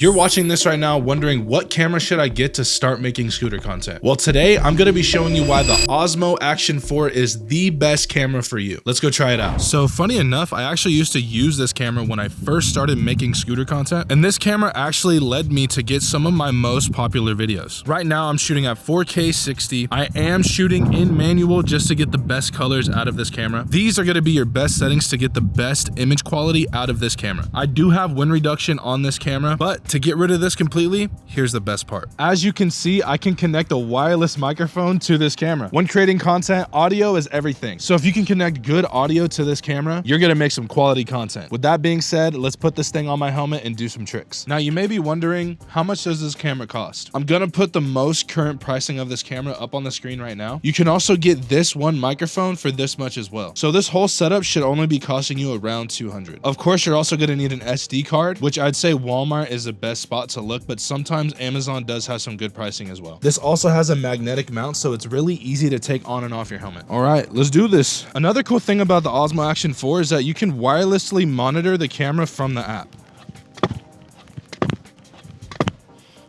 You're watching this right now wondering what camera should I get to start making scooter content? Well, today I'm gonna be showing you why the Osmo Action 4 is the best camera for you. Let's go try it out. So funny enough, I actually used to use this camera when I first started making scooter content, and this camera actually led me to get some of my most popular videos. Right now I'm shooting at 4K 60. I am shooting in manual just to get the best colors out of this camera. These are gonna be your best settings to get the best image quality out of this camera. I do have wind reduction on this camera, but to get rid of this completely, here's the best part. As you can see, I can connect a wireless microphone to this camera. When creating content, audio is everything. So if you can connect good audio to this camera, you're gonna make some quality content. With that being said, let's put this thing on my helmet and do some tricks. Now you may be wondering, how much does this camera cost? I'm gonna put the most current pricing of this camera up on the screen right now. You can also get this one microphone for this much as well. So this whole setup should only be costing you around $200. Of course, you're also gonna need an SD card, which I'd say Walmart is the best spot to look, but sometimes Amazon does have some good pricing as well. This also has a magnetic mount, so it's really easy to take on and off your helmet. All right, let's do this. Another cool thing about the Osmo Action 4 is that you can wirelessly monitor the camera from the app.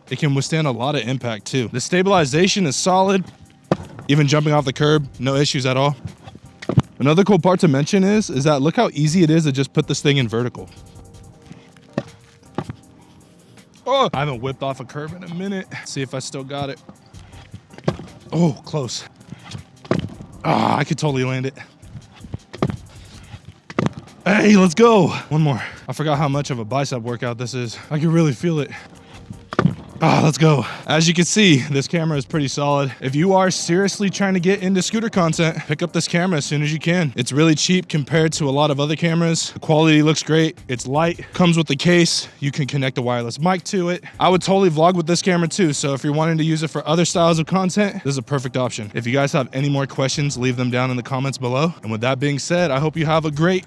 It can withstand a lot of impact too. The stabilization is solid. Even jumping off the curb, no issues at all. Another cool part to mention is that look how easy it is to just put this thing in vertical. Oh, I haven't whipped off a curve in a minute. See if I still got it. Oh, close. Ah, I could totally land it. Hey, let's go. One more. I forgot how much of a bicep workout this is. I can really feel it. Ah, let's go. As you can see, this camera is pretty solid. If you are seriously trying to get into scooter content, pick up this camera as soon as you can. It's really cheap compared to a lot of other cameras. The quality looks great. It's light, comes with the case. You can connect a wireless mic to it. I would totally vlog with this camera too. So if you're wanting to use it for other styles of content, this is a perfect option. If you guys have any more questions, leave them down in the comments below. And with that being said, I hope you have a great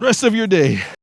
rest of your day.